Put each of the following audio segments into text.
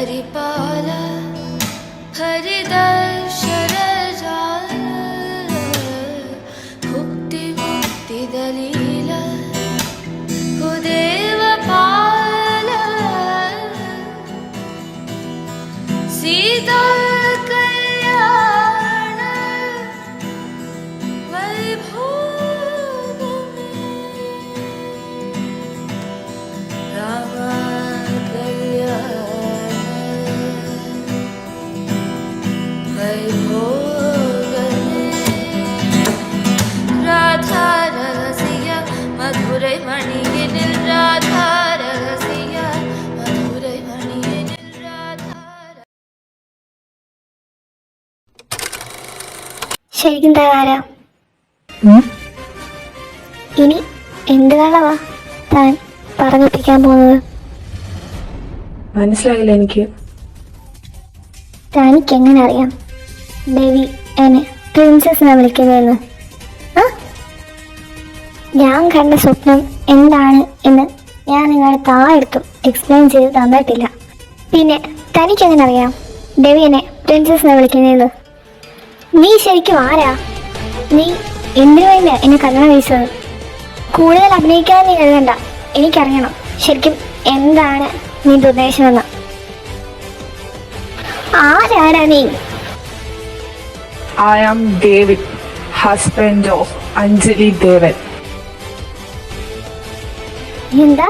हरिपाल हरिदर्शन भुक्ति मुक्ति दलील कुदेव पाल सीता कल्याण वैभोग राम മധുരൈ മണിയനിൽ രാധാ രഹസ്യ മധുരൈ മണിയനിൽ രാധാ. ശരിക്കും താരാ ഇനി എന്ത് കളവാ താൻ പറഞ്ഞിപ്പിക്കാൻ പോകുന്നത്? മനസ്സിലായില്ല എനിക്ക്. തനിക്ക് എങ്ങനെ അറിയാം ദേവി എന്നെ പ്രിൻസസിനെ വിളിക്കുന്നതെന്ന്? ഞാൻ കണ്ട സ്വപ്നം എന്താണ് എന്ന് ഞാൻ നിങ്ങളുടെ താഴെടുത്തും എക്സ്പ്ലെയിൻ ചെയ്ത് തന്നിട്ടില്ല. പിന്നെ തനിക്കെങ്ങനെ അറിയാം ദേവി എന്നെ പ്രിൻസസിനെ വിളിക്കുന്നതെന്ന്? നീ ശരിക്കും ആരാ? നീ എന്തിനു വേണ്ടിയാ എന്നെ കല്യാണം കഴിച്ചത്? കൂടുതൽ അഭിനയിക്കാൻ നീ എഴുതണ്ട. എനിക്കറിയണം ശരിക്കും എന്താണ് നിന്റെ ഉദ്ദേശമെന്ന്. ആരാടാ നീ? I am David, husband of Anjali Devan. എന്താ?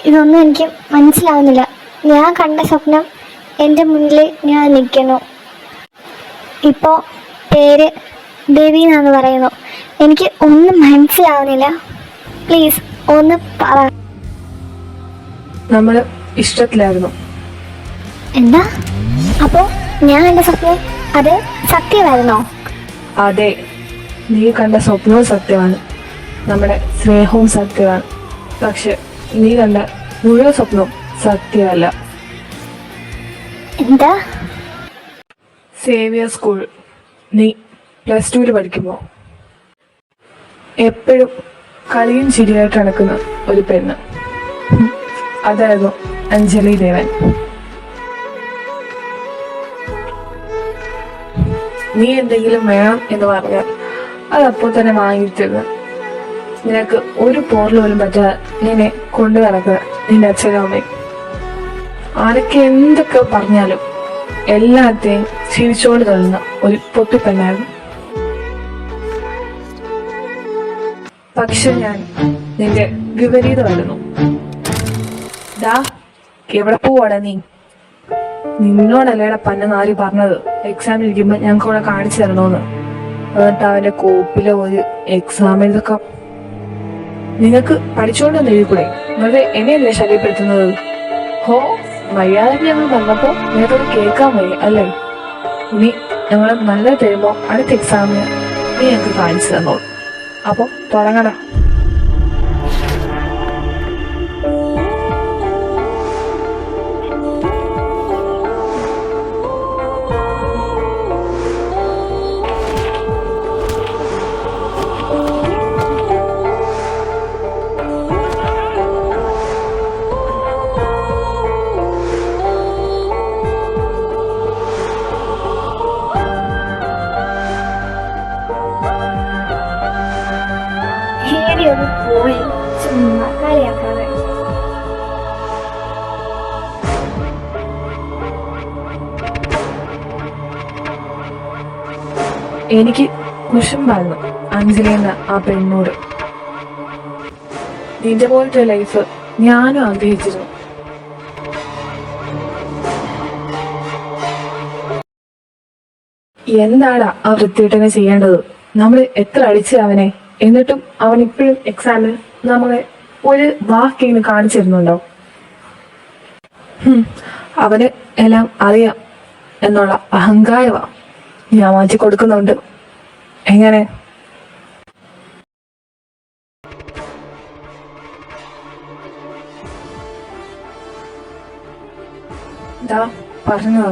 ഇതൊന്നും എനിക്ക് മനസ്സിലാവുന്നില്ല. ഞാൻ കണ്ട സ്വപ്നം എൻ്റെ മുന്നിൽ ഞാൻ നിൽക്കുന്നു. ഇപ്പോൾ പേര് ദേവി എന്നാന്ന് പറയുന്നു. എനിക്ക് ഒന്നും മനസ്സിലാവുന്നില്ല. പ്ലീസ് ഒന്ന് പറ. നമ്മൾ ഇഷ്ടത്തിലായിരുന്നു. എന്താ? അപ്പോൾ ഞാൻ കണ്ട സ്വപ്നം അത് സത്യമായിരുന്നോ? അതെ, നീ കണ്ട സ്വപ്നവും സത്യമാണ്, നമ്മുടെ സ്നേഹവും സത്യമാണ്. പക്ഷെ നീ കണ്ട മുഴുവൻ സ്വപ്നവും സത്യമല്ല. എന്താ? സേവിയർ സ്കൂൾ നീ +2 പഠിക്കുമ്പോൾ എപ്പോഴും കളിയും ചിരിയായിട്ട് നടക്കുന്ന ഒരു പെണ്ണ്, അതായിരുന്നു അഞ്ജലി ദേവൻ. നീ എന്തെങ്കിലും വേണം എന്ന് പറഞ്ഞാൽ അതപ്പോൾ തന്നെ വാങ്ങിത്തരുന്നു. നിനക്ക് ഒരു പോറൽ പോലും പറ്റാതെ നിന്നെ കൊണ്ടു നടക്കുക നിന്റെ അച്ഛനും അമ്മയും. ആരൊക്കെ എന്തൊക്കെ പറഞ്ഞാലും എല്ലാത്തെയും ചിരിച്ചോണ്ട് തള്ളുന്ന ഒരു പൊട്ടിപ്പെണ്ണായിരുന്നു. പക്ഷെ ഞാൻ നിന്റെ വിപരീതമായിരുന്നു. ദാ എവിടെ പോവാടാ നീ? നിന്നോടല്ലേടെ പന്നെന്നാര് പറഞ്ഞത് എക്സാമിൽ ഇരിക്കുമ്പോ ഞങ്ങൾക്ക് ഇവിടെ കാണിച്ചു തരണോന്ന്? എന്നിട്ട് അവന്റെ കോപ്പിലെ ഒരു എക്സാം എഴുതൊക്കെ നിങ്ങൾക്ക് പഠിച്ചുകൊണ്ടൊന്ന് എഴുതിക്കൂടെ? വെറുതെ എന്നെയല്ലേ ശല്യപ്പെടുത്തുന്നത്? ഹോ, മര്യാദയ്ക്ക് ഞങ്ങൾ വന്നപ്പോ നിനക്കത് കേൾക്കാൻ വയ്യ അല്ലേ? ഇനി ഞങ്ങൾ നല്ല തരുമ്പോ അടുത്ത എക്സാമിന് നീ ഞങ്ങൾക്ക് കാണിച്ചു തന്നോളൂ. അപ്പൊ തുടങ്ങണം. ഒന്ന് പോയി ചുമ്മാ കളിയാക്കാതെ. എനിക്ക് കുശുമ്പായിരുന്നു അഞ്ജലി എന്ന ആ പെണ്ണോട്. നിന്റെ പോലത്തെ ലൈഫ് ഞാനും ആഗ്രഹിച്ചിരുന്നു. എന്താണ് ആ വൃത്തികെട്ടനെ ചെയ്യേണ്ടത്? നമ്മൾ എത്ര അടിച്ച് അവനെ, എന്നിട്ടും അവൻ ഇപ്പോഴും എക്സാമിൽ നമ്മളെ ഒരു വാക്കിന് കാണിച്ചു തരുന്നുണ്ടോ? അവന് എല്ലാം അറിയാം എന്നുള്ള അഹങ്കാരമാ ഞാൻ മാറ്റി കൊടുക്കുന്നുണ്ട്. എങ്ങനെ? പറഞ്ഞതാ.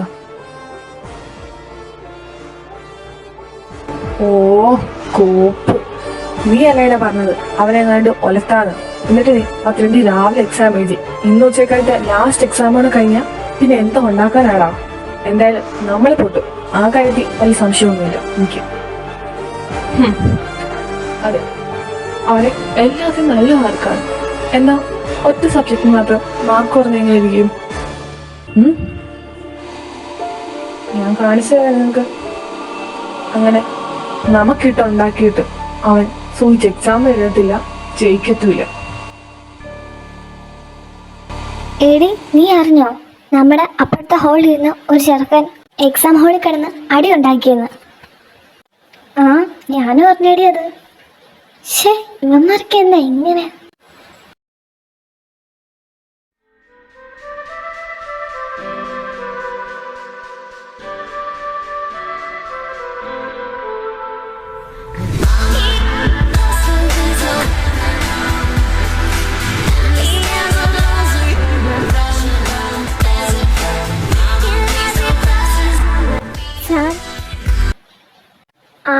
ഓ കോപ്പ്, നീ അല്ലേടാ പറഞ്ഞത് അവനെങ്ങാണ്ട് ഒലത്താന്ന്. എന്നിട്ട് നീ 12 രാവിലെ എക്സാം എഴുതി, ഇന്ന് ഉച്ചക്കായിട്ട് ലാസ്റ്റ് എക്സാമാണ് കഴിഞ്ഞ പിന്നെ എന്താ ഉണ്ടാക്കാനാടാ? എന്തായാലും നമ്മളെ പൊട്ടും, ആ കാര്യത്തിൽ വലിയ സംശയമൊന്നുമില്ല എനിക്ക്. അതെ, അവന് എല്ലാത്തിനും നല്ല മാർക്കാണ്. എന്നാ ഒറ്റ സബ്ജക്റ്റ് മാത്രം മാർക്ക് കുറഞ്ഞെങ്ങനെ ഇരിക്കും? ഞാൻ കാണിച്ചു തരാം നിങ്ങൾക്ക്. അങ്ങനെ നമുക്കിട്ടുണ്ടാക്കിയിട്ട് അവൻ സൂചിച്ച് എക്സാം എഴുതത്തില്ല, ജയിക്കത്തുമില്ല. എടി, നീ അറിഞ്ഞോ നമ്മുടെ അപ്പുറത്തെ ഹാളിൽ ഇരുന്ന് ഒരു ചെറുക്കൻ എക്സാം ഹാളിൽ കിടന്ന് അടി ഉണ്ടാക്കിയെന്ന്? ആ, ഞാനും അറിഞ്ഞേടി അത്. ശേ, ഇവന്മാർക്ക് എന്താ ഇങ്ങനെ?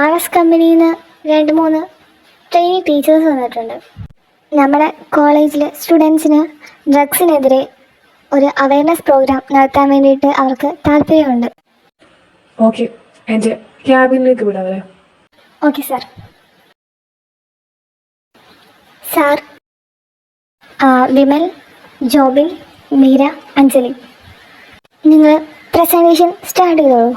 RS കമ്പനിയിൽ നിന്ന് 2-3 ട്രെയിനിങ് ടീച്ചേഴ്സ് വന്നിട്ടുണ്ട്. നമ്മുടെ കോളേജിലെ സ്റ്റുഡൻസിന് ഡ്രഗ്സിനെതിരെ ഒരു അവയർനെസ് പ്രോഗ്രാം നടത്താൻ വേണ്ടിയിട്ട് അവർക്ക് താല്പര്യമുണ്ട്. ഓക്കെ, എൻ്റെ ക്യാബിനിലേക്ക് വിടാവേ. Okay sir. Sir, Vimal, Jobin, Meera, Anjali, നിങ്ങൾ പ്രസൻറ്റേഷൻ സ്റ്റാർട്ട് ചെയ്തോളൂ.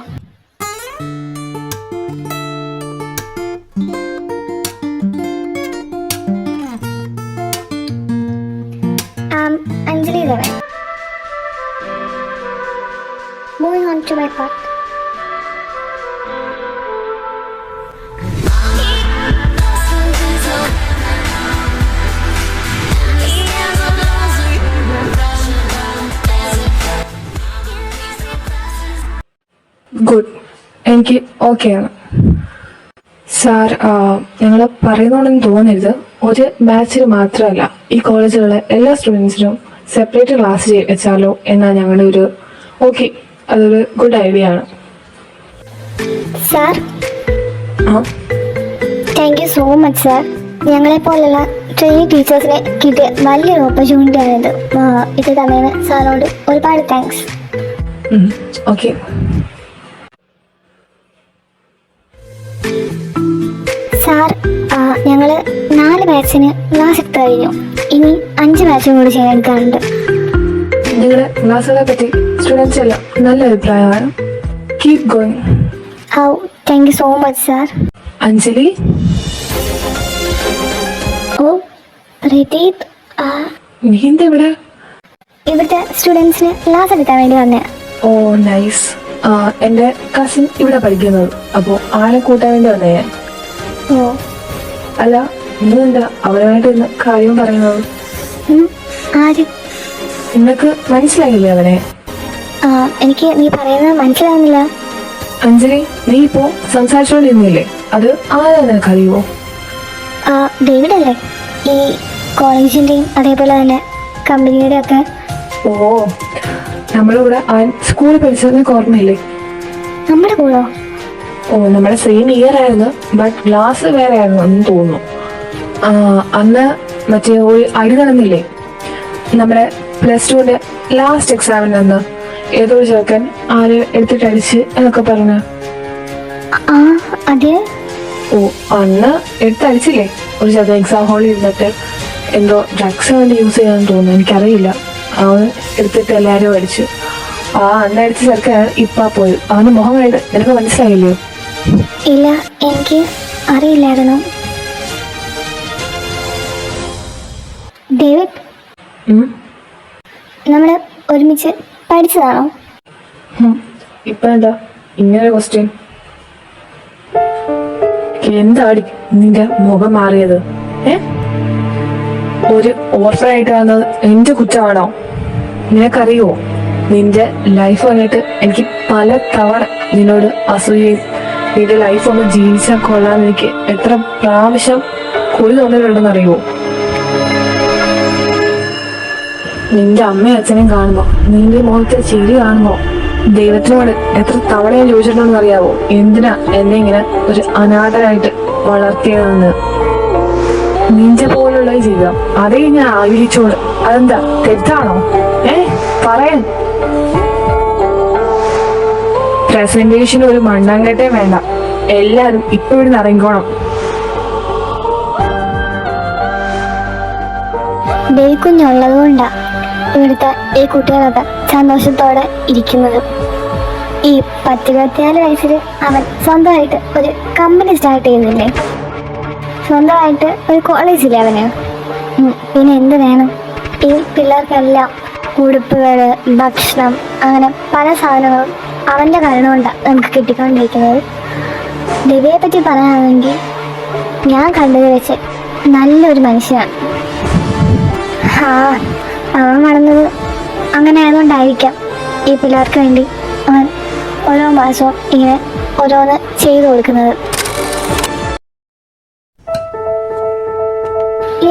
Anjali Devan. Moving on to my part. Good, എനിക്ക് ഓക്കെയാണ്. സാർ, ഞങ്ങൾ പറയുന്നോണ്ടെന്ന് തോന്നരുത്. ഒരു ബാച്ചിന് മാത്രമല്ല, ഈ കോളേജിലുള്ള എല്ലാ സ്റ്റുഡൻസിനും സെപ്പറേറ്റ് ക്ലാസ് വെച്ചാലോ എന്നാണ് ഞങ്ങളുടെ ഒരു ഓക്കെ. അതൊരു ഗുഡ് ഐഡിയ ആണ്. Sir, thank you so much sir. ഞങ്ങളെപ്പോലുള്ള ട്രെയിനിങ് ടീച്ചേഴ്സിനെ കിട്ടിയ വലിയൊരു ഓപ്പർച്യൂണിറ്റി ആണിത്. ഇത് തന്നതിന് സാറിനോട് ഒരുപാട് താങ്ക്സ്. ഓക്കെ. സാർ, ഞങ്ങൾ 4 ബാച്ചിന് ക്ലാസ് എടുത്തു കഴിഞ്ഞു. ഇനി 5 ബാച്ചും കൂടി ചെയ്യാൻ എടുക്കാറുണ്ട്. നിങ്ങളുടെ ക്ലാസ്സുകളെ പറ്റി സ്റ്റുഡൻസ് എല്ലാം നല്ല അഭിപ്രായമാണ്. Keep going. Thank you so much sir. Anjali. Oh Pradeep, നീ എന്താ ഇവിടെ? ഇവിടുത്തെ സ്റ്റുഡൻസിന് ക്ലാസ് എടുക്കാൻ വേണ്ടി വന്നേ. ഓ നൈസ്. എൻ്റെ കസിൻ ഇവിടെ പഠിക്കുന്നത്, അപ്പോൾ ആളെ കൂട്ടാൻ വേണ്ടി വന്നേ ഞാൻ. ഓ അല്ല, ഇന്നെന്താ അവനുമായിട്ട് ഇന്ന് കാര്യം പറയുന്നത്? ആര്? നിനക്ക് മനസ്സിലായില്ലേ അവനെ? എനിക്ക് നീ പറയുന്നത് മനസ്സിലാവുന്നില്ല. അഞ്ജലി, നീ ഇപ്പോ സംസാരിച്ചോണ്ടിരുന്നില്ലേ, അത് ആരാ നിനക്കറിയുമോ? ഡേവിഡ് അല്ലേ, ഈ കോളേജിന്റെയും അതേപോലെ തന്നെ കമ്പനിയുടെ ഒക്കെ. ഓ, നമ്മളിവിടെ അവൻ സ്കൂളിൽ പഠിച്ചതിനൊക്കെ ഓർമ്മയില്ലേ? നമ്മുടെ കൂടോ? ഓ, നമ്മുടെ സെയിം ഇയർ ആയിരുന്നു, ബട്ട് ക്ലാസ് വേറെ ആയിരുന്നു എന്ന് തോന്നുന്നു. അന്ന് മറ്റേ ഒരു അടി നടന്നില്ലേ നമ്മുടെ +2 ലാസ്റ്റ് എക്സാമിന് അന്ന്? ഏതോ ഒരു ചെറുക്കൻ ആര് എടുത്തിട്ട് അടിച്ച് എന്നൊക്കെ പറഞ്ഞു. അതെ. ഓ, അന്ന് എടുത്തടിച്ചില്ലേ ഒരു ചെറുക്കൻ എക്സാം ഹാളിൽ ഇരുന്നിട്ട്? എന്തോ ഡ്രഗ്സ് വേണ്ടി യൂസ് ചെയ്യാന്ന് തോന്നുന്നു, എനിക്കറിയില്ല. അവൻ എടുത്തിട്ട് എല്ലാവരും അടിച്ചു. അന്ന് അടിച്ച ചെറുക്കനാണ് ഇപ്പാ പോയത്. അവന്റെ മുഖം കണ്ട് നിനക്ക് മനസ്സിലായില്ലയോ? ഇല്ല, എനിക്ക് അറിയില്ലായിരുന്നു. ഡേവിഡ്, നമ്മൾ ഒരുമിച്ച് പഠിച്ചതാണോ? ഇപ്പൊ എന്താ ഇങ്ങനെ ക്വസ്റ്റ്യൻ? എന്താടി നിന്റെ മുഖം മാറിയത്? ഒരു ഓർഫനായിട്ട് വന്നത് എന്റെ കുറ്റമാണോ? നിനക്കറിയോ, നിന്റെ ലൈഫ് വന്നിട്ട് എനിക്ക് പല തവണ നിന്നോട് അസൂയയും നിന്റെ ലൈഫ് ഒന്ന് ജീവിച്ചാൽ കൊള്ളാന്ന് എനിക്ക് എത്ര പ്രാവശ്യം കുറി തോന്നിയിട്ടുണ്ടെന്നറിയോ? നിന്റെ അമ്മയും അച്ഛനെയും കാണുമ്പോ, നിന്റെ മുഖത്തെ ചിരി കാണുമ്പോ ദൈവത്തിനോട് എത്ര തവണ ഞാൻ ചോദിച്ചിട്ടുണ്ടെന്ന് അറിയാവോ, എന്തിനാ എന്നെ ഇങ്ങനെ ഒരു അനാഥരായിട്ട് വളർത്തിയതെന്ന്? നിന്റെ പോലുള്ള ജീവിതം അതേ ഞാൻ ആഗ്രഹിച്ചോളൂ. അതെന്താ തെറ്റാണോ? പറയാൻ പ്രസന്റേഷൻ ഒരു മണ്ണാങ്കട്ടേ വേണ്ട, എല്ലാരും ഇപ്പൊ ഇവിടുന്ന് ഇറങ്ങിക്കോണം. കുഞ്ഞുള്ളത് കൊണ്ടാ ഇവിടുത്തെ ഈ കുട്ടികളൊക്കെ സന്തോഷത്തോടെ ഇരിക്കുന്നത്. ഈ 10-24 വയസ്സിൽ അവൻ സ്വന്തമായിട്ട് ഒരു കമ്പനി സ്റ്റാർട്ട് ചെയ്യുന്നില്ലേ, സ്വന്തമായിട്ട് ഒരു കോളേജില്ലേ അവന്. പിന്നെ എന്ത് വേണം? ഈ പിള്ളേർക്കെല്ലാം ഉടുപ്പുകൾ, ഭക്ഷണം, അങ്ങനെ പല സാധനങ്ങളും അവൻ്റെ കാരണം കൊണ്ടാണ് നമുക്ക് കിട്ടിക്കൊണ്ടിരിക്കുന്നത്. ദിവ്യയെ പറ്റി പറയാനാണെങ്കിൽ ഞാൻ കണ്ടത് വെച്ച് നല്ലൊരു മനുഷ്യനാണ്. അവൻ വളർന്നത് അങ്ങനെ ആയതുകൊണ്ടായിരിക്കാം ഈ പിള്ളേർക്ക് വേണ്ടി അവൻ ഓരോ മാസവും ഇങ്ങനെ ഓരോന്ന് ചെയ്തു കൊടുക്കുന്നത്.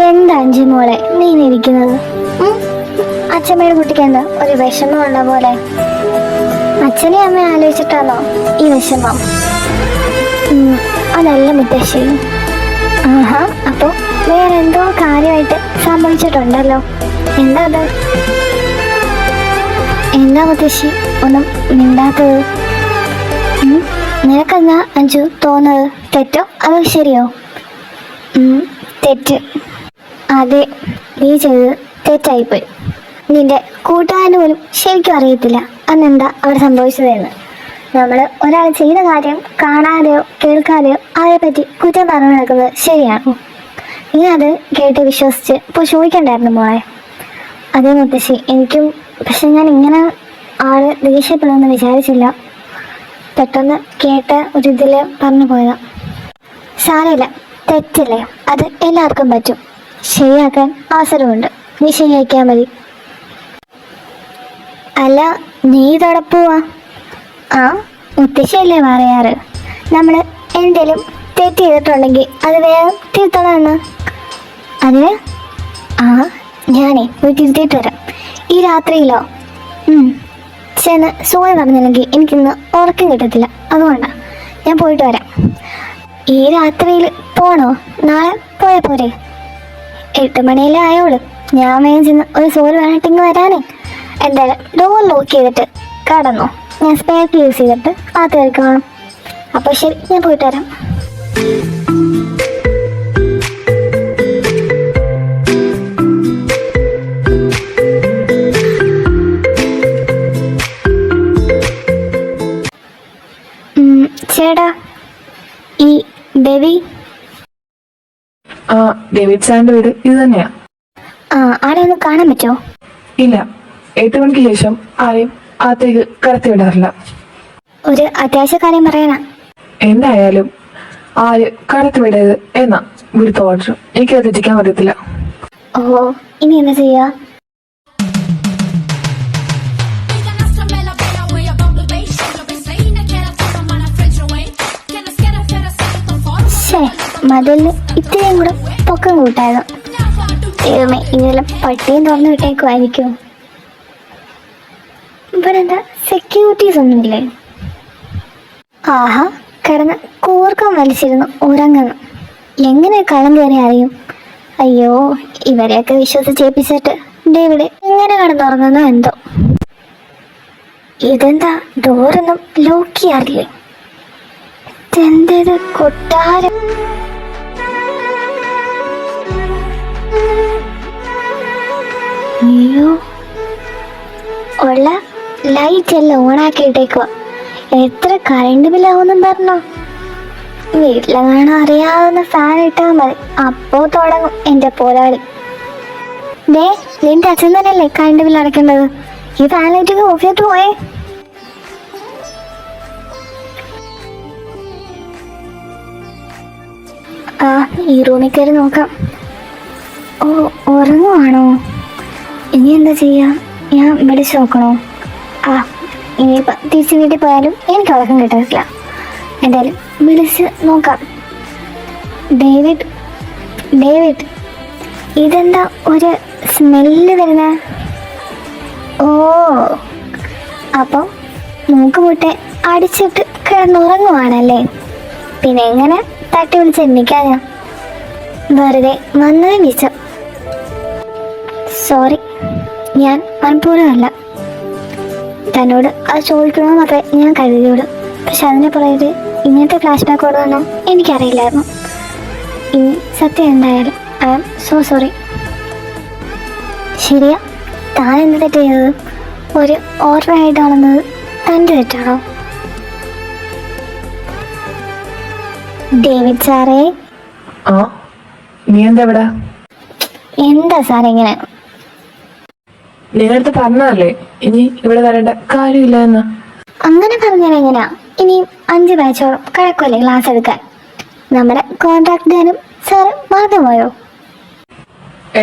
എന്താ അഞ്ചു മോളെ നീ ഇരിക്കുന്നത്? അച്ഛമ്മയുടെ കുട്ടിക്ക് എന്താ ഒരു വിഷമമുള്ള പോലെ? അച്ഛനെ അമ്മ ആലോചിച്ചിട്ടാണോ ഈ വിഷമം? അതല്ല മുത്തശ്ശി. ആഹാ, അപ്പൊ വേറെ എന്തോ കാര്യമായിട്ട് സംഭവിച്ചിട്ടുണ്ടല്ലോ. എന്താ അത്? എന്താ മുത്തശ്ശി ഒന്നും മിണ്ടാത്തത്? നിനക്കെന്താ അഞ്ചു തോന്നുന്നത്? തെറ്റോ അതോ ശരിയോ? തെറ്റ്. അതെ, നീ ചെയ്തത് തെറ്റായിപ്പോയി. നിന്റെ കൂട്ടുകാരന് പോലും ശരിക്കും അറിയത്തില്ല അന്നെന്താ അവിടെ സംഭവിച്ചതെന്ന്. നമ്മൾ ഒരാൾ ചെയ്ത കാര്യം കാണാതെയോ കേൾക്കാതെയോ അതേപ്പറ്റി കുറ്റം പറഞ്ഞു നടക്കുന്നത് ശരിയാണോ? നീ അത് കേട്ട് വിശ്വസിച്ച് ഇപ്പോൾ ചോദിക്കണ്ടായിരുന്നു മോളെ. അതേ മുത്തശ്ശി, എനിക്കും. പക്ഷെ ഞാൻ ഇങ്ങനെ ആള് ദേഷ്യപ്പെടുമെന്ന് വിചാരിച്ചില്ല. പെട്ടെന്ന് കേട്ട ഒരു ഇതിൽ പറഞ്ഞു പോയതാ. സാരമില്ല, തെറ്റല്ലേ, അത് എല്ലാവർക്കും പറ്റും. ശരിയാക്കാൻ അവസരമുണ്ട്, നീ ശരിയാക്കിയാൽ മതി. അല്ല, നീ ഇതോടെ പോവാ? മുത്തശ്ശിയല്ലേ പറയാറ് നമ്മൾ എന്തെങ്കിലും തെറ്റ് ചെയ്തിട്ടുണ്ടെങ്കിൽ അത് വേഗം തിരുത്തണമെന്ന്. അതിന് ഞാനേ പോയി തിരുത്തിയിട്ട് വരാം. ഈ രാത്രിയിലോ? ചെന്ന് സോറി പറഞ്ഞില്ലെങ്കിൽ എനിക്കിന്ന് ഉറക്കം കിട്ടത്തില്ല, അതുകൊണ്ടാണ് ഞാൻ പോയിട്ട് വരാം. ഈ രാത്രിയിൽ പോണോ? നാളെ പോയാൽ പോരെ? 8 മണിയല്ലേ ആയോളൂ. ഞാൻ വേഗം ചെന്ന് ഒരു സോറി പറഞ്ഞിട്ടിങ്ങ് വരാനേ. എന്തായാലും ഡോർ ലോക്ക് ചെയ്തിട്ട് കടന്നോ, ഞാൻ സ്പെയർ കീ യൂസ് ചെയ്തിട്ട് അത് കയറിക്കോണം. അപ്പോൾ ശരി, ഞാൻ പോയിട്ട് വരാം. ചേട്ടാ, ഈ ബേബി? ഡേവിഡ് സാറിന്റെ വീട് ഇത് തന്നെയാ. ആടെ ഒന്ന് കാണാൻ പറ്റുമോ? ഇല്ല, 8 മണിക്ക് ശേഷം ആരെയും അകത്തേക്ക് കടത്തി വിടാറില്ല. ഒരു അത്യാവശ്യ കാര്യം പറയാനാ. എന്തായാലും ആര് കടത്തി വിടരുത് എന്നാ ഇവിടുത്തെ ഓർഡർ. എനിക്കത് തെറ്റിക്കാൻ പറ്റത്തില്ല. ഇനി എന്താ ചെയ്യാ? മതിലിന് ഇത്രയും കൂടെ പൊക്കം കൂട്ടായിരുന്നു. ദൈവമേ, ഇതെല്ലാം പട്ടിയും തുറന്നു വിട്ടേക്കുമായിരിക്കും. ഇവിടെ എന്താ സെക്യൂരിറ്റീസ് ഒന്നുമില്ലേ? കിടന്ന് കൂർക്കം വലിച്ചിരുന്നു ഉറങ്ങുന്നു. എങ്ങനെ കളം കയറി അറിയും? അയ്യോ, ഇവരെയൊക്കെ വിശ്വസിച്ചേപ്പിച്ചിട്ട് ഡേവിഡ് എങ്ങനെ കിടന്നുറങ്ങുന്നു എന്തോ. ഇതെന്താ ഡോറൊന്നും ലോക്ക് ചെയ്യാറില്ലേ? എന്തേത് കൊട്ടാരം! അയ്യോ, ഉള്ള ലൈറ്റ് എല്ലാം ഓണാക്കിയിട്ടേക്കുക. എത്ര കറണ്ട് ബില്ലാവുന്നും പറഞ്ഞോ? വീട്ടിലെങ്ങാനും അറിയാവുന്ന ഫാൻ ഇട്ടാൽ മതി, അപ്പോ തുടങ്ങും എന്റെ പോരാളി. നിന്റെ അച്ഛൻ തന്നെയല്ലേ കറണ്ട് ബില്ല് അടയ്ക്കേണ്ടത്? ഈ ഫാൻ ലൈറ്റൊക്കെ ഓഫ് ചെയ്തിട്ട് പോയേ. ആ ഈ റൂമിൽ കയറി നോക്കാം. ഓ ഉറങ്ങുവാണോ? ഇനി എന്താ ചെയ്യാ? ഞാൻ വിളിച്ചു നോക്കണോ? ആ ഇനിയിപ്പോൾ തിരിച്ച് വീട്ടിൽ പോയാലും എനിക്ക് ഉറക്കം കിട്ടത്തില്ല. എന്തായാലും വിളിച്ച് നോക്കാം. ഡേവിഡ് ഡേവിഡ് ഇതെന്താ ഒരു സ്മെല്ല് വരുന്ന? ഓ അപ്പം മൂക്കുമുട്ടെ അടിച്ചിട്ട് കിടന്നുറങ്ങുവാണല്ലേ? പിന്നെ എങ്ങനെ തട്ടി വിളിച്ച് എണ്ണിക്കാനാ? വെറുതെ വന്നത് മിച്ചം. സോറി, ഞാൻ മനഃപൂർവ്വമല്ല. തന്നോട് അത് ചോദിക്കണമെന്ന് മാത്രമേ ഞാൻ കരുതിയുള്ളൂ. പക്ഷെ അതിനെ പുറകിൽ ഇങ്ങനത്തെ ഫ്ലാഷ് ബാക്ക് ഓടുമെന്നും എനിക്കറിയില്ലായിരുന്നു. ഇനി സത്യം എന്തായാലും ഐ ആം സോ സോറി. ശരിയാ, താൻ എന്ത് തെറ്റ് ചെയ്തത്? ഒരു ഓർമ്മയായിട്ട് കാണുന്നത് തൻ്റെ തെറ്റാണോ? ഡേവിഡ് സാറേ. ആ നീ എന്താ ഇവിടെ? എന്താ സാർ ഇങ്ങനെ? നിങ്ങളടുത്ത് പറഞ്ഞതല്ലേ ഇനി ഇവിടെ വരേണ്ട കാര്യമില്ല എന്ന്. അങ്ങനെ പറഞ്ഞാൽ എങ്ങനെയാ? ഇനിയും 5 ബാച്ചോളം കിടക്കുമല്ലേ ക്ലാസ് എടുക്കാൻ? നമ്മുടെ കോൺട്രാക്ട് ധാനം സാറ് മറന്നുപോയോ?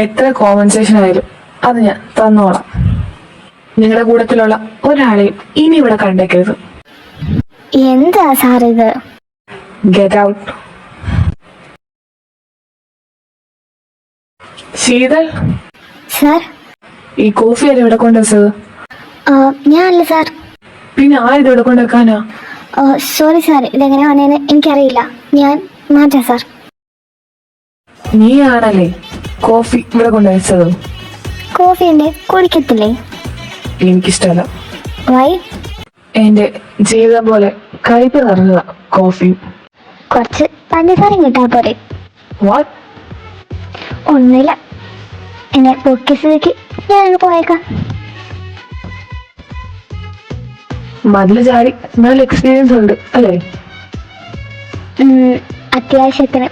എത്ര കോമ്പൻസേഷൻ ആയാലും അത് ഞാൻ തന്നോളാം. നിങ്ങളുടെ കൂട്ടത്തിലുള്ള ഒരാളെയും ഇനി ഇവിടെ കണ്ടേക്കരുത്. എന്താ സാർ ഇത്? Get out. ശീതൾ, സാർ. ഈ കോഫി അല്ലേ ഇവിടെ കൊണ്ടുവച്ചത്? ഞാനല്ല സാർ. പിന്നെ ആരിത് ഇവിടെ കൊണ്ടുവെക്കാനാ? സോറി സാർ, ഇതെങ്ങനെ വന്നേന്ന് എനിക്കറിയില്ല. ഞാൻ മാറ്റാം സാർ. നീ ആണല്ലേ കോഫി ഇവിടെ കൊണ്ടുവച്ചത്? കോഫി എൻ്റെ കുടിക്കത്തില്ലേ? എനിക്കിഷ്ടമല്ല. വൈ? എന്റെ ജീവിതം പോലെ കയ്പ് നിറഞ്ഞതാ കോഫി. കുറച്ച് പഞ്ചസാരയും കിട്ടാൻ പോരെ? വാട്ട്? ഒന്നുമില്ല, എന്നെ പൊക്കിസേക്ക് ഞാനങ്ങ് പോയേക്കാം. മതില് ചാടി നല്ല എക്സ്പീരിയൻസ് ഉണ്ട് അല്ലേ? അത്യാവശ്യത്തിന്.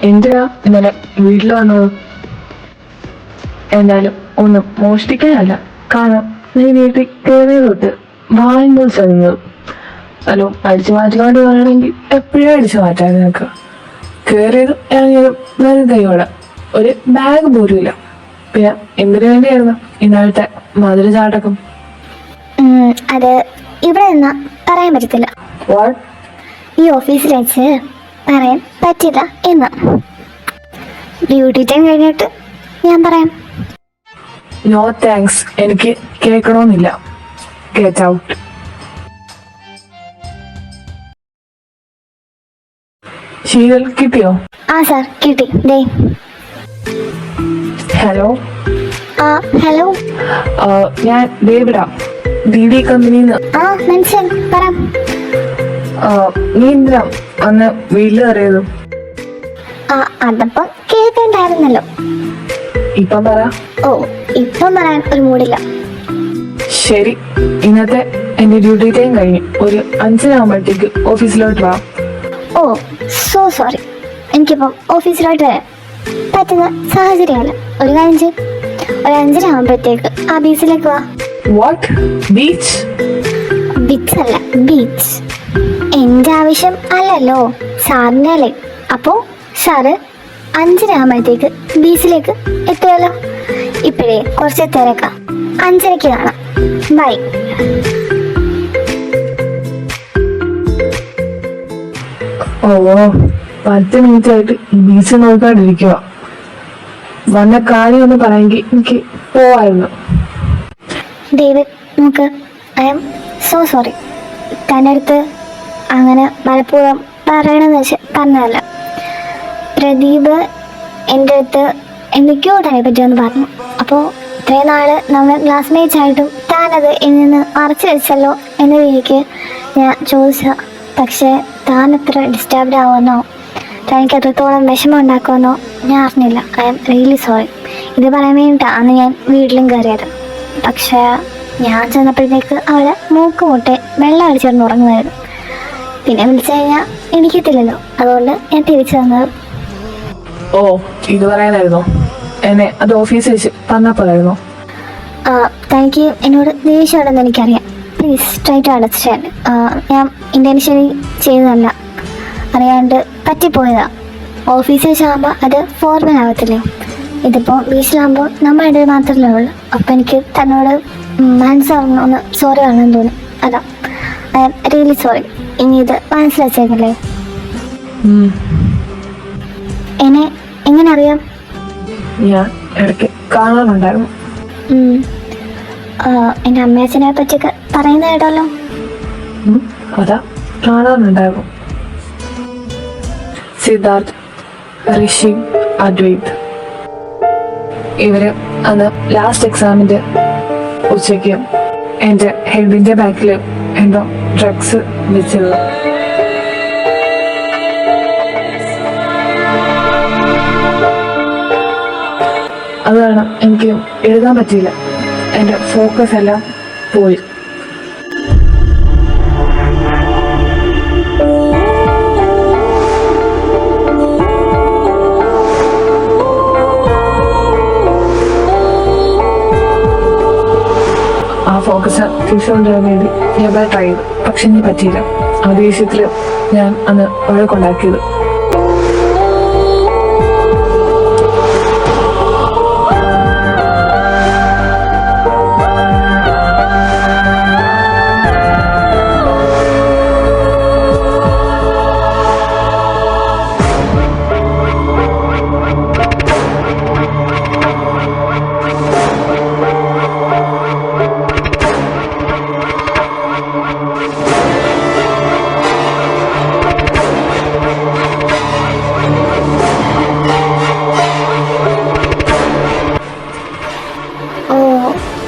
എന്തിനാ ഇന്നലെ വീട്ടിൽ വന്നത്? എന്തായാലും ഒന്നും മോഷ്ടിക്കാനല്ല, കാരണം നീ വീട്ടിൽ കയറിയ തൊട്ട് വാങ്ങുമ്പോൾ ചെന്നത്. ഹലോ, അടിച്ചു മാറ്റിക്കൊണ്ട് വേണമെങ്കിൽ എപ്പോഴും അടിച്ചു മാറ്റാൻ നിനക്ക്. കയറിയത് ഇറങ്ങിയതും വെറും കൈയോടെ, ഒരു ബാഗ് പോലും ഇല്ല. പിന്നെ എന്തിനു വേണ്ടിയായിരുന്നു ഇന്നലത്തെ മധുര ചാട്ടക്കം? അത് ഇവിടെ നിന്നാ പറയാൻ പറ്റത്തില്ല. വാട്ട്? ഈ ഓഫീസിൽ വെച്ച് പറയാൻ പറ്റില്ല എന്ന്. ഡ്യൂട്ടി ടൈം കഴിഞ്ഞിട്ട് ഞാൻ പറയാം. നോ താങ്ക്സ്, എനിക്ക് കേൾക്കണമെന്നില്ല. Get out. ശീതൾ കിട്ടിയോ? ആ സാർ കിട്ടി. ദേ. ഹലോ. ആ ഹലോ. ഞാൻ ഡേവിഡാ, DD കമ്പനിന്ന്. ആ മനസ്സിലായി, പറ. നീ എന്തിനാ അന്ന് വീട്ടിൽ കയറിയത്? ആ അതപ്പം കേൾക്കണ്ടായിരുന്നല്ലോ. ഇപ്പം പറ. ഓ ഇപ്പം പറയാൻ ഒരു മൂടില്ല. ശരി, ഇന്നത്തെ എന്റെ ഡ്യൂട്ടി ടൈം കഴിഞ്ഞു. ഒരു 5:00 ഓഫീസിലോട്ട് വാ. ഓ സോ സോറി, എനിക്കിപ്പം ഓഫീസിലോട്ട് വരാൻ പറ്റുന്ന സാഹചര്യമല്ല. ഒരു കാര്യം ചെയ്യും, ഒരു 5:30 ആ ബീച്ചിലേക്ക് വാ. വാട്ട്? ബീച്ച്? ബീച്ച് അല്ല, ബീച്ച്. എൻ്റെ ആവശ്യം അല്ലല്ലോ, സാറിൻ്റെ അല്ലേ. അപ്പോൾ സാറ് 5:30 ബീച്ചിലേക്ക് എത്തുമല്ലോ. ഇപ്പോഴേ കുറച്ച് തിരക്കാം. 5:30 കാണാം. ബൈ. ഓ 10 മിനിറ്റ് ആയിട്ട് ഈ ബീച്ച് നോക്കാണ്ടിരിക്കുക. വന്ന കാര്യം ഒന്ന് പറയാമെങ്കിൽ എനിക്ക് പോവായിരുന്നു. ഡേവിഡ് നോക്ക്, ഐ ആം സോ സോറി. തൻ്റെ അടുത്ത് അങ്ങനെ മനഃപൂർവ്വം പറയണമെന്ന് വെച്ച് പറഞ്ഞതല്ല. പ്രദീപ് എൻ്റെ അടുത്ത് എന്തൊക്കെയോ തന്നെ പറ്റുമെന്ന് പറഞ്ഞു. അപ്പോൾ ഇത്രയും നാള് നമ്മൾ ക്ലാസ്മേറ്റ്സ് ആയിട്ടും താനത് എന്നിൽ നിന്ന് മറച്ചു വെച്ചല്ലോ എന്ന രീതിക്ക് ഞാൻ ചോദിച്ച. പക്ഷേ താൻ എത്ര ഡിസ്റ്റർബ്ഡ് ആവുമെന്നോ തനിക്ക് എത്രത്തോളം വിഷമം ഉണ്ടാക്കുമെന്നോ ഞാൻ അറിഞ്ഞില്ല. I am really sorry. ഇത് പറയാൻ വേണ്ടിയിട്ടാണ് ഞാൻ വീട്ടിലും കയറിയത്. പക്ഷേ ഞാൻ ചെന്നപ്പോഴത്തേക്ക് അവിടെ മൂക്കുമുട്ടെ വെള്ളം അടിച്ചിരുന്ന് ഉറങ്ങുമായിരുന്നു. പിന്നെ വിളിച്ചു കഴിഞ്ഞാൽ എനിക്കെത്തില്ലല്ലോ, അതുകൊണ്ട് ഞാൻ തിരിച്ചു തന്നത്. ഓ ഇത് പറയാനായിരുന്നോ? എന്നെ അത് ഓഫീസിൽ വെച്ച് പറഞ്ഞാൽ പോലായിരുന്നോ? തനിക്ക് എന്നോട് ദേഷ്യമുണ്ടെന്ന് എനിക്കറിയാം. Please try to understand. ഞാൻ ഇൻറ്റൻഷനലി ചെയ്തതല്ല. അറിയാണ്ട് പറ്റിപ്പോയതാ. ഓഫീസിൽ വെച്ചാകുമ്പോൾ അത് ഫോർമൽ ആവത്തില്ലേ, ഇതിപ്പോൾ ബീച്ചിലാകുമ്പോൾ നമ്മൾ ഇടയിൽ മാത്രമല്ലേ ഉള്ളൂ. അപ്പം എനിക്ക് തന്നോട് മനസ്സാവുന്ന സോറി ആണെന്ന് തോന്നി. അതാ ഐ ആം റിയലി സോറി. ഇനി ഇത് മനസ്സിലാച്ചേക്കല്ലേ? എന്നെ എങ്ങനെ അറിയാം? ഞാൻ ഇടയ്ക്ക് കാണാനുണ്ടായിരുന്നു. എൻ്റെ അമ്മയച്ഛനെ പറ്റിയൊക്കെ പറയുന്ന കേട്ടല്ലോ. അതാ കാണാനുണ്ടായിരുന്നു. സിദ്ധാർത്ഥ്, ഋഷി, അദ്വൈത് ഇവര് അന്ന് ലാസ്റ്റ് എക്സാമിന്റെ ഉച്ചയ്ക്ക് എൻ്റെ ഹെഡിന്റെ ബാക്കിൽ എന്തോ ഡ്രഗ്സ് വെച്ചിരുന്നു. അതാണ് എനിക്ക് എഴുതാൻ പറ്റിയില്ല. എൻ്റെ ഫോക്കസ് എല്ലാം പോയി. ആ ഫോക്കസ് തിരിച്ചുകൊണ്ടുവരാൻ വേണ്ടി ഞാൻ ട്രൈ ചെയ്തു, പക്ഷെ എനിക്ക് പറ്റിയില്ല. ആ ദേഷ്യത്തിൽ ഞാൻ അന്ന് വഴക്കുണ്ടാക്കിയത്.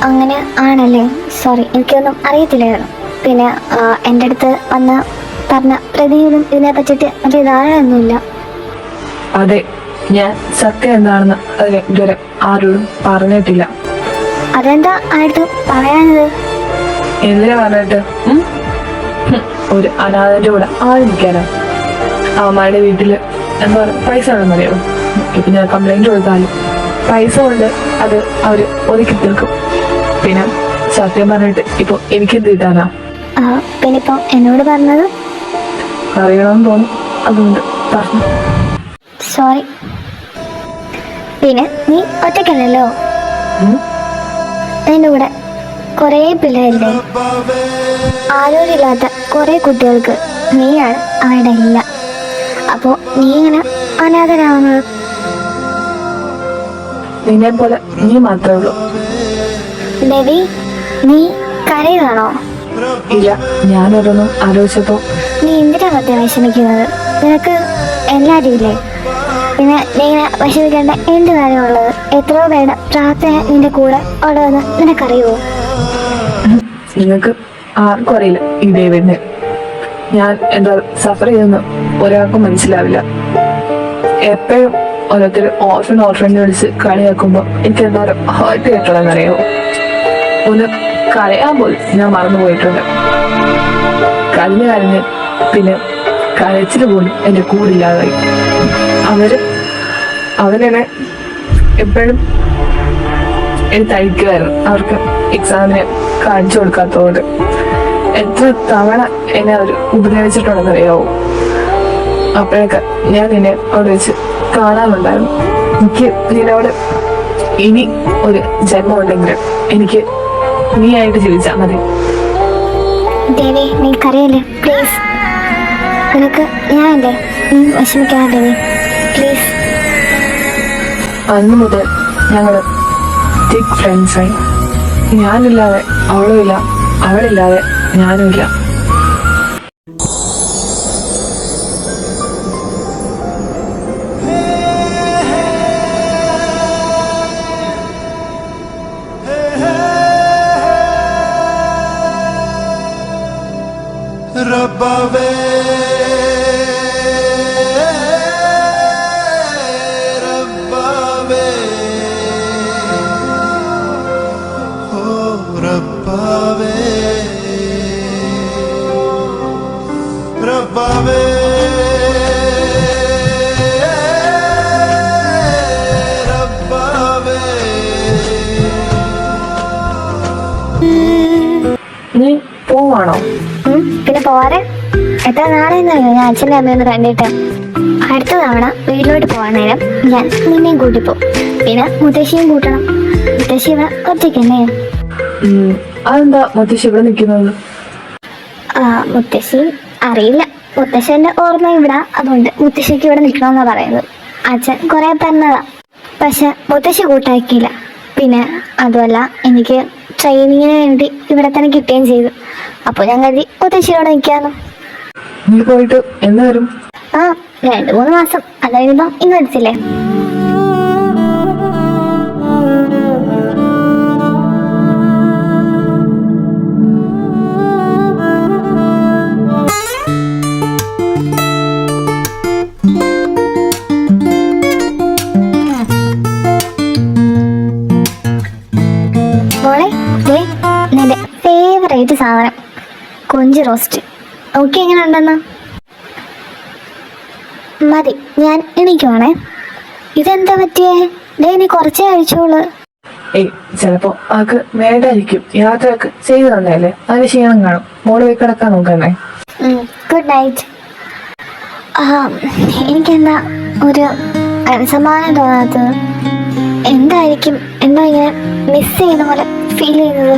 അങ്ങനെ ആണല്ലേ, സോറി, എനിക്കൊന്നും അറിയത്തില്ലായിരുന്നു. പിന്നെ എൻ്റെ അടുത്ത് വന്ന് പറഞ്ഞ പ്രതിയോടും ഇതിനെ പറ്റിയിട്ട് വലിയ ധാരണയൊന്നുമില്ല. അതെ, ഞാൻ സത്യം എന്താണെന്ന് അതിന് ഇതുവരെ ആരോടും പറഞ്ഞിട്ടില്ല. അതെന്താ ആയിട്ട് പറയാനത്? എന്തിനാ പറഞ്ഞിട്ട്? ഒരു അനാഥന്റെ കൂടെ ആര് നിൽക്കാനോ? അവന്മാരുടെ വീട്ടില് എന്താ പറയുക, പൈസ ഉണ്ടെന്നറിയോ? ഇപ്പൊ ഞാൻ കംപ്ലൈന്റ് കൊടുത്താലും പൈസ കൊണ്ട് അത് അവര് ഒതുക്കി തീർക്കും. പിന്നെ സത്യം പറഞ്ഞിട്ട് ഇപ്പൊ എനിക്കെന്ത് കിട്ടാനാ? പിന്നെ ഇപ്പൊ എന്നോട് പറഞ്ഞത് അറിയണമെന്ന് തോന്നി, അതുകൊണ്ട് പറഞ്ഞു. സോറി. പിന്നെ നീ ഒറ്റയ്ക്കല്ലല്ലോ, എൻ്റെ കൂടെ കുറേ പിള്ളേരില്ലേ, ആരോഗ്യമില്ലാത്ത കുറേ കുട്ടികൾക്ക് നീയാണ് അവരുടെ എല്ലാം. അപ്പോ നീ ഇങ്ങനെ അനാഥരാവുന്നത്? നിന്നെ പോലെ നീ മാത്രമേ ഉള്ളൂ. ദേവി, നീ കരയുകയാണോ? ഇല്ല, ഞാനതൊന്നും ആലോചിച്ചപ്പോ. നീ എന്തിനാ പറ്റി വിഷമിക്കുന്നത്? നിനക്ക് എല്ലാവരും ഇല്ലേ? പിന്നെ നീ ഇങ്ങനെ വിഷമിക്കേണ്ട എന്ത് കാര്യമുള്ളത്? എത്രയോ പേരുടെ പ്രാർത്ഥന നിന്റെ കൂടെ ഉള്ളതെന്ന് നിനക്കറിയുമോ? നിങ്ങൾക്ക് ആർക്കും അറിയില്ല ഈ ഡേവിഡിനെ. ഞാൻ എന്താ സഫർ ചെയ്തെന്ന് ഒരാൾക്കും മനസ്സിലാവില്ല. എപ്പോഴും ഓരോരുത്തർ ഓർഫൻ വിളിച്ച് കളിയാക്കുമ്പോ എനിക്ക് എന്താ ഹേർട്ട് കേട്ടോളെന്നറിയാമോ? ഒന്ന് കരയാൻ പോലും ഞാൻ മറന്നുപോയിട്ടുണ്ട്. കരഞ്ഞ് പിന്നെ കരച്ചില് പോലും എൻ്റെ കൂടില്ലാതായി. അവരെന്നെ എപ്പോഴും എടുത്തഴിക്കുമായിരുന്നു. അവർക്ക് എക്സാമിന് കാണിച്ചു കൊടുക്കാത്തതുകൊണ്ട് എത്ര തവണ എന്നെ അവർ ഉപദ്രവിച്ചിട്ടുണ്ടെന്നറിയാവോ? അപ്പോഴൊക്കെ ഞാൻ നിന്നെ അവിടെ വെച്ച് കാണാനുണ്ടായിരുന്നു. എനിക്ക് നിന്നോട് ഇനി ഒരു ജന്മം ഉണ്ടെങ്കിൽ എനിക്ക് നീ ആയിട്ട് ജീവിച്ചാൽ മതി. ദേവി, നീ കരയല്ലേ പ്ലീസ്. നിനക്ക് ഞാനല്ലേ, നീ വിഷമിക്കാതെ ദേവി പ്ലീസ്. അന്ന് മുതൽ ഞങ്ങൾ തിക് ഫ്രണ്ട്സായി. ഞാനില്ലാതെ അവളും ഇല്ല, അവളില്ലാതെ ഞാനും ഇല്ല. रब्बावे रब्बावे ओ रब्बावे रब्बावे रब्बावे നീ പോവാണോ? പിന്നെ പോവാറെ? എത്ര നാളെന്നറിയോ ഞാൻ അച്ഛൻ്റെ അമ്മയൊന്ന് കണ്ടിട്ട്. അടുത്ത തവണ വീട്ടിലോട്ട് പോകാൻ നേരം ഞാൻ നിന്നെയും കൂട്ടിപ്പോവും. പിന്നെ മുത്തശ്ശിയും കൂട്ടണം. മുത്തശ്ശി ഇവിടെ ഒറ്റയ്ക്കല്ലേ. അതെന്താ മുത്തശ്ശി ഇവിടെ നിൽക്കുന്നത്? മുത്തശ്ശി അറിയില്ല. മുത്തശ്ശൻ്റെ ഓർമ്മ ഇവിടെ, അതുകൊണ്ട് മുത്തശ്ശിക്ക് ഇവിടെ നിൽക്കണമെന്നാണ് പറയുന്നത്. അച്ഛൻ കുറെ പറഞ്ഞതാ, പക്ഷെ മുത്തശ്ശി കൂട്ടാക്കിയില്ല. പിന്നെ അതുമല്ല, എനിക്ക് ട്രെയിനിങ്ങിന് വേണ്ടി ഇവിടെ തന്നെ കിട്ടുകയും ചെയ്തു. അപ്പോൾ ഞാൻ കരുതി മുത്തശ്ശിയോടെ നിൽക്കാന്ന്. നീ പോയിട്ട് എന്ന് വരും? 2-3 മാസം. അത് കഴിയുമ്പോൾ ഇന്ന് വരത്തില്ലേ. മോളെ, നിന്റെ ഫേവറേറ്റ് സാധനം കൊഞ്ച് റോസ്റ്റ്. ഓക്കെ, എങ്ങനെ ഉണ്ടെന്ന്? മതി, ഞാൻ എണീക്കുവാണേ. ഇതെന്താ പറ്റിയേ? നീ കുറച്ചേ കഴിച്ചോളൂ. ചിലപ്പോ ആക്ക് വേണ്ടായിരിക്കും. യാത്രയൊക്കെ ചെയ്തു തന്നല്ലേ, അതിന് ക്ഷീണം കാണും. മോള് പോയി കിടക്കാൻ നോക്കണേ. Good night. എനിക്കെന്താ ഒരു സമാധാനം തോന്നാത്തത്? എന്തായിരിക്കും എന്തോ ഇങ്ങനെ മിസ് ചെയ്യുന്ന പോലെ ഫീൽ ചെയ്യുന്നത്?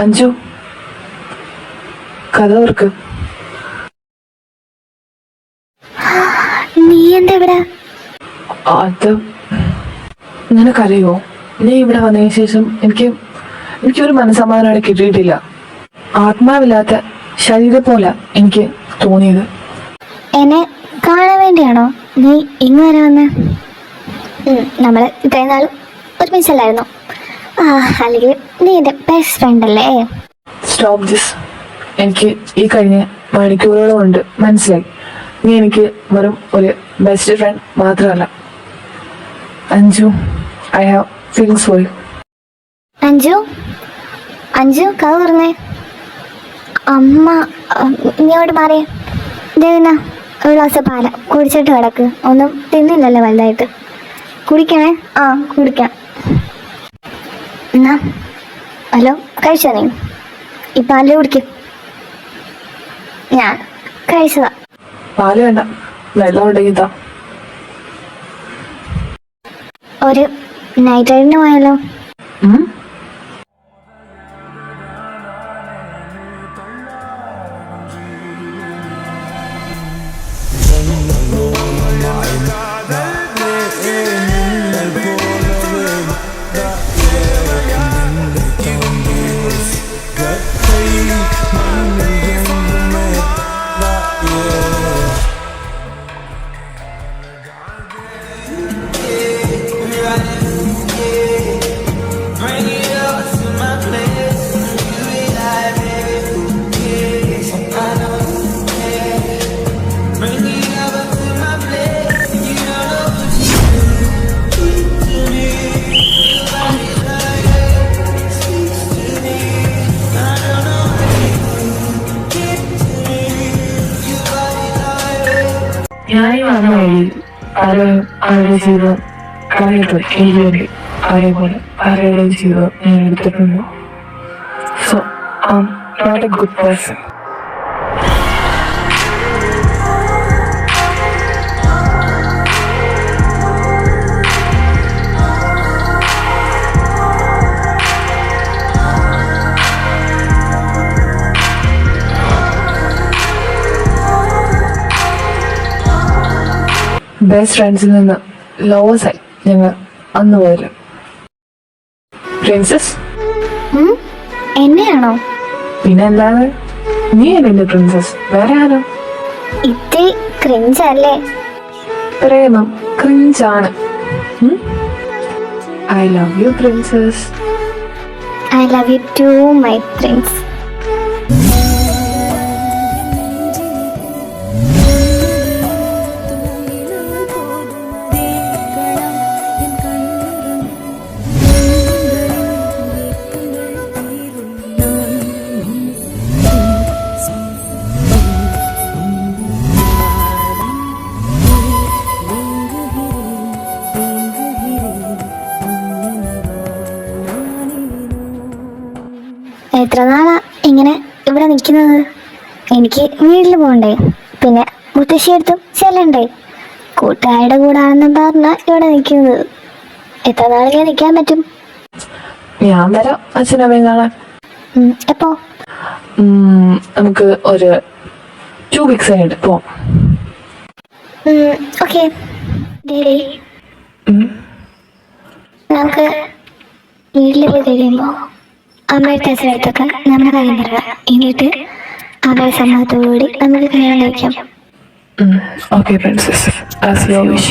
അഞ്ജു, കഥ ഓർക്ക്. നീ എന്താ ഇവിടെ? അത് നിനക്കറിയോ, നീ ഇവിടെ വന്നതിന് ശേഷം എനിക്കൊരു മനസ്സമാധാനം കിട്ടിയിട്ടില്ല. ആത്മാവില്ലാത്ത ശരീരം പോലെ എനിക്ക് തോന്നിയത്. എന്നെ കാണാൻ വേണ്ടിയാണോ നീ ഇങ്ങ് വരെ വന്ന്? നമ്മൾ ഇത്രയും നാളും ഒരുമിച്ചല്ലായിരുന്നു. അല്ലെങ്കിൽ നീ എൻ്റെ ബെസ്റ്റ് ഫ്രണ്ട് അല്ലേ? Stop this. എനിക്ക് ഈ കഴിഞ്ഞ മണിക്കൂറുകളും കൊണ്ട് മനസ്സിലായി, നീ എനിക്ക് വെറും ഒരു ബെസ്റ്റ് ഫ്രണ്ട് മാത്രമല്ല. Anju, I have feelings for you. Anju കഥ പറഞ്ഞേ. അമ്മ ഇങ്ങോട്ട് മാറിയേ. ദേവിന, ഒരു ഗ്ലാസ് പാല കുടിച്ചിട്ട് കിടക്ക്. ഒന്നും തിന്നില്ലല്ലോ വലുതായിട്ട്. കുടിക്കണേ? കുടിക്കാം. എന്നാ ഹലോ, കഴിച്ചോ നീ? ഈ പാല് കുടിക്കും. ഞാൻ കഴിച്ചതാ. പാല് വേണ്ട, വെള്ളം ഉണ്ടെങ്കിൽ താ. ഒരു നൈറ്റ് റൈഡിന് പോയാലോ? ഞാനും അമ്മ പലരും അവരുടെ ജീവിതം കളഞ്ഞിട്ട് എനിക്ക് വേണ്ടി അതേപോലെ ആരുടെ ജീവിതം ഞാൻ എടുത്തിട്ടുണ്ട്. So I am not a good person. Best ഫ്രണ്ട്സിൽ നിന്ന് ലോവേഴ്സായി ഞങ്ങൾ അന്ന് പോയില്ല. പ്രിൻസസ്, എന്നെയാണോ? പിന്നെന്താണ്, നീ അല്ലേ എന്റെ പ്രിൻസസ്, വേറെ ആരോ? ഇത്തിരി ക്രിഞ്ചല്ലേ? പ്രേമം ക്രിഞ്ചാണ്. I love you princess. I love you too my prince. എത്ര നാളാ ഇങ്ങനെ ഇവിടെ നിൽക്കുന്നത്? എനിക്ക് വീട്ടിൽ പോകണ്ടേ, പിന്നെ മുത്തശ്ശിയെടുത്തും ചെല്ലണ്ടേ. കൂട്ടുകാരുടെ കൂടെ ആണെന്നും പറഞ്ഞാൽ ഇവിടെ നിൽക്കുന്നത്. എത്ര നാളിങ്ങനെ നിൽക്കാൻ പറ്റും? ഞാൻ വരാം അച്ഛനമ്മയും കാണാൻ. എപ്പോ? നമുക്ക് ഒരു 2 weeks കഴിഞ്ഞിട്ട് പോവാം. ഓക്കെ. നമുക്ക് വീട്ടിൽ പോയി കഴിയുമ്പോൾ അമ്മയുടെ അച്ഛനടുത്തൊക്കെ നമ്മുടെ കാര്യം പറയാം. എന്നിട്ട് അവരുടെ സമ്മതത്തോടുകൂടി നമുക്ക് കല്യാണം കഴിക്കാം. Okay, princess, as you wish.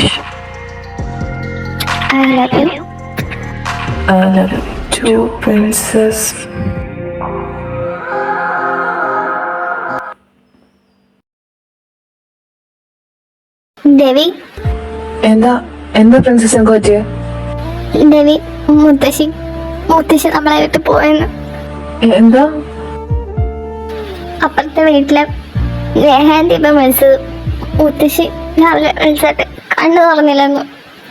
I love you. I love you too, princess. ദേവി, എന്താ പ്രിൻസസ് എനിക്ക് പറ്റിയ? ദേവി, മുത്തശ്ശി നമ്മളെ വിട്ട് പോയെന്ന്. എന്താ? അപ്പുറത്തെ വീട്ടിലെ ദേഹാന്തിപ്പം വിളിച്ചത്. മുത്തശ്ശി രാവിലെ വിളിച്ചിട്ട് കണ്ണു തുറന്നില്ലെന്നു.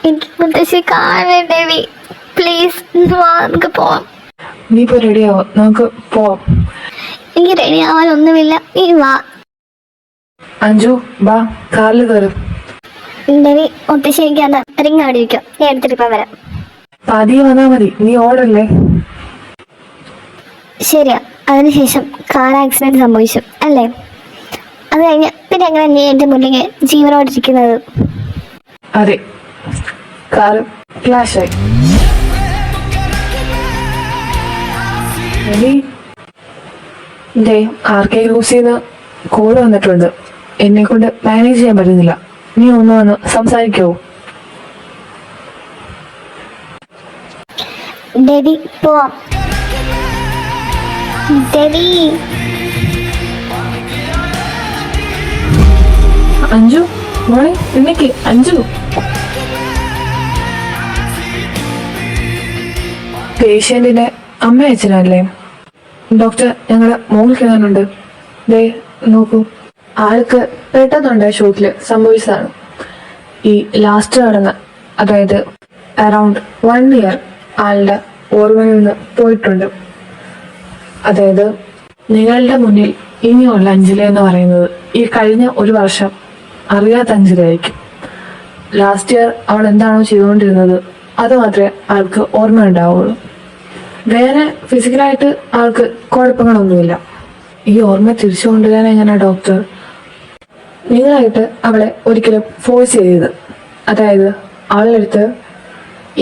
എനിക്ക് മുത്തശ്ശി കാണേ ദേവി, പ്ലീസ് നമുക്ക് പോവാം. നീ ഇപ്പൊ റെഡിയാവോ? നമുക്ക് പോവാം. എനിക്ക് റെഡി ആവാനൊന്നുമില്ല, നീ വാ. അഞ്ജു ബാ, കാറിൽ കയറും. ദേവി, മുത്തശ്ശി എനിക്ക് അന്ന് റിങ് അവിടെ ഇരിക്കും, ഞാൻ എടുത്തിട്ടിപ്പം വരാം. പതിയെ വന്നാ മതി, നീ ഓടല്ലേ. ശരിയാ. അതിനുശേഷം കാർ ആക്സിഡന്റ് സംഭവിച്ചു അല്ലേ? അത് കഴിഞ്ഞ് പിന്നെ എങ്ങനെ നീ എന്റെ മുന്നിൽ ജീവനോടിരിക്കുന്നത്? അതെ, കാറ് ഫ്ലാഷായി. ആർക്കെ യൂസ് ചെയ്യുന്ന കോഡ് വന്നിട്ടുണ്ട്. എന്നെ കൊണ്ട് മാനേജ് ചെയ്യാൻ പറ്റുന്നില്ല. നീ ഒന്ന് വന്ന് സംസാരിക്കോ? ദേവി, പോവാം. ദേവി, അഞ്ജു മോളെ, എനിക്ക് അഞ്ജു. പേഷ്യന്റിന്റെ അമ്മ അച്ഛനല്ലേ? ഡോക്ടർ, ഞങ്ങളുടെ മോൾ കേറാനുണ്ട്. ദേ നോക്കൂ, ആൾക്ക് പെട്ടെന്നുണ്ടായ ഷോക്കില് സംഭവിച്ചതാണ്. ഈ ലാസ്റ്റ് നടന്ന, അതായത് അറൌണ്ട് 1 year ആളുടെ ഓർമ്മയിൽ നിന്ന് പോയിട്ടുണ്ട്. അതായത് നിങ്ങളുടെ മുന്നിൽ ഇനിയുള്ള അഞ്ജലി എന്ന് പറയുന്നത് ഈ കഴിഞ്ഞ 1 വർഷം അറിയാത്ത അഞ്ജലി ആയിരിക്കും. ലാസ്റ്റ് ഇയർ അവൾ എന്താണോ ചെയ്തുകൊണ്ടിരുന്നത് അത് മാത്രമേ ആൾക്ക് ഓർമ്മ ഉണ്ടാവുള്ളൂ. വേറെ ഫിസിക്കലായിട്ട് ആൾക്ക് കുഴപ്പങ്ങളൊന്നുമില്ല. ഈ ഓർമ്മ തിരിച്ചു കൊണ്ടുവരാൻ എങ്ങനെ ഡോക്ടർ? നിങ്ങളായിട്ട് അവളെ ഒരിക്കലും ഫോഴ്സ് ചെയ്തത്, അതായത് അവളെടുത്ത്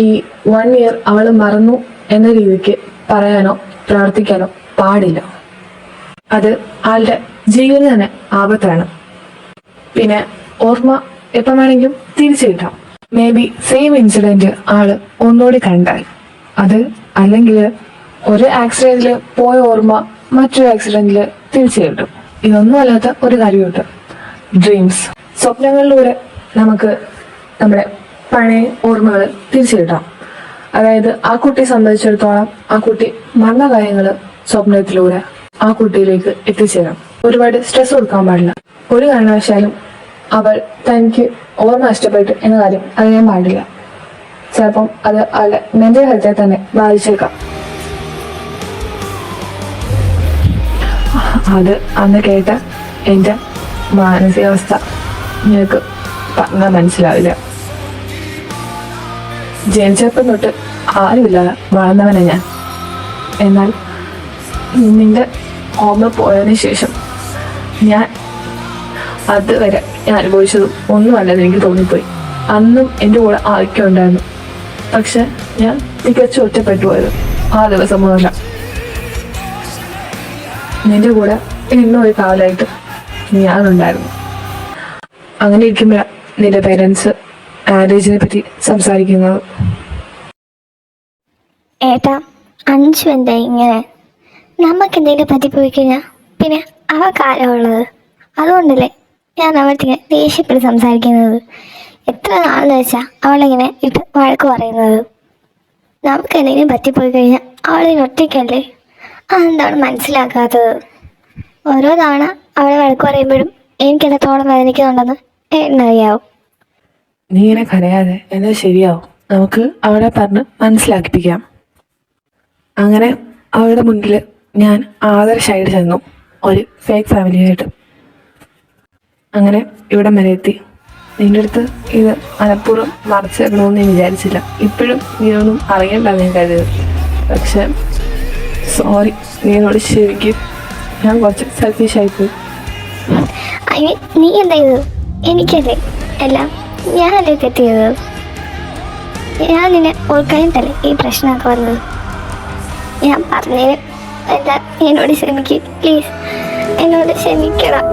ഈ 1 year അവൾ മറന്നു എന്ന രീതിക്ക് പറയാനോ പ്രാർത്ഥിക്കാനോ പാടില്ല. അത് ആളുടെ ജീവിതം തന്നെ ആപത്താണ്. പിന്നെ ഓർമ്മ എപ്പം വേണമെങ്കിലും തിരിച്ചു കിട്ടാം. മേ ബി സെയിം ഇൻസിഡന്റ് ആള് ഒന്നുകൂടി കണ്ടാൽ, അത് അല്ലെങ്കിൽ ഒരു ആക്സിഡന്റില് പോയ ഓർമ്മ മറ്റൊരു ആക്സിഡന്റില് തിരിച്ചു കിട്ടും. ഇതൊന്നും അല്ലാത്ത ഒരു കാര്യമുണ്ട്, ഡ്രീംസ്. സ്വപ്നങ്ങളിലൂടെ നമുക്ക് നമ്മുടെ പഴയ ഓർമ്മകൾ തിരിച്ചു കിട്ടാം. അതായത് ആ കുട്ടിയെ സംബന്ധിച്ചിടത്തോളം ആ കുട്ടി മറന്ന കാര്യങ്ങൾ സ്വപ്നത്തിലൂടെ ആ കുട്ടിയിലേക്ക് എത്തിച്ചേരാം. ഒരുപാട് സ്ട്രെസ് കൊടുക്കാൻ പാടില്ല. ഒരു കാരണവശാലും അവൾ തനിക്ക് ഓർമ്മ നഷ്ടപ്പെട്ടു എന്ന കാര്യം അറിയാൻ പാടില്ല. ചിലപ്പം അത് അവളുടെ മെന്റൽ ഹെൽത്തെ തന്നെ ബാധിച്ചേക്കാം. അത് അന്ന് കേട്ട എൻ്റെ മാനസികാവസ്ഥ നിങ്ങൾക്ക് പറഞ്ഞാൽ മനസ്സിലാവില്ല. ജനിച്ചപ്പം തൊട്ട് ആരുമില്ലാതെ വളർന്നവനെ ഞാൻ. എന്നാൽ നിന്റെ ഓർമ്മ പോയതിനു ശേഷം ഞാൻ അതുവരെ ഞാൻ അനുഭവിച്ചതും ഒന്നുമല്ലെന്ന് എനിക്ക് തോന്നിപ്പോയി. അന്നും എൻ്റെ കൂടെ ആരൊക്കെ ഉണ്ടായിരുന്നു, പക്ഷെ ഞാൻ തികച്ചും ഒറ്റപ്പെട്ടു പോയത് ആ ദിവസം മുതല. നിന്റെ കൂടെ ഇന്നും ഒരു കാവലായിട്ട് ഞാനുണ്ടായിരുന്നു. അങ്ങനെ ഇരിക്കുമ്പോഴാണ് നിന്റെ പേരൻസ് മാരേജിനെ പറ്റി സംസാരിക്കുന്നത്. ഏട്ടാ, അഞ്ചു എന്താ ഇങ്ങനെ? നമുക്ക് എന്തെങ്കിലും പറ്റിപ്പോയി കഴിഞ്ഞാൽ പിന്നെ അവക്കാരുള്ളത്. അതുകൊണ്ടല്ലേ ഞാൻ അവൾക്ക് ദേഷ്യപ്പെട്ട് സംസാരിക്കുന്നത്. എത്ര നാളെന്ന് വെച്ചാൽ അവളിങ്ങനെ ഇട്ട് വഴക്ക് പറയുന്നത്. നമുക്ക് എന്തെങ്കിലും പറ്റിപ്പോയി കഴിഞ്ഞാൽ അവളിന് ഒറ്റയ്ക്കല്ലേ? അതെന്താണ് മനസ്സിലാക്കാത്തത്? ഓരോ തവണ അവളെ വഴക്ക് പറയുമ്പോഴും എനിക്ക് എത്രത്തോളം വേദനിക്കുന്നുണ്ടെന്ന് എന്നറിയാവും. നീ ഇങ്ങനെ കരയാതെ, എന്നാൽ ശരിയാവും. നമുക്ക് അവളെ പറഞ്ഞ് മനസ്സിലാക്കിപ്പിക്കാം. അങ്ങനെ അവളുടെ മുന്നിൽ ഞാൻ ആദർശമായിട്ട് ചെന്നു. ഒരു ഫേക്ക് ഫാമിലിയായിട്ട്. അങ്ങനെ ഇവിടം വരെ എത്തി. നിൻ്റെ അടുത്ത് ഇത് മനഃപൂർവ്വം മറച്ചു വെക്കണമെന്ന് ഞാൻ വിചാരിച്ചില്ല. ഇപ്പോഴും നീ ഒന്നും അറിയണ്ടെന്ന് ഞാൻ കരുതുന്നത്. പക്ഷെ സോറി, നീ എന്നോട് ക്ഷമിക്കും. ഞാൻ കുറച്ച് സെൽഫിഷായിപ്പോയി. അതിന് നീ എന്താ ചെയ്തത്? എനിക്കല്ലേ എല്ലാം, ഞാനല്ലേ തെറ്റ് ചെയ്തത്. ഞാൻ നിന്നെ ഓർക്കാനിട്ടല്ലേ ഈ പ്രശ്നമൊക്കെ വന്നത്. ഞാൻ പറഞ്ഞതിന് എന്താ എന്നോട് ക്ഷമിക്കും, പ്ലീസ് എന്നോട് ക്ഷമിക്കണം.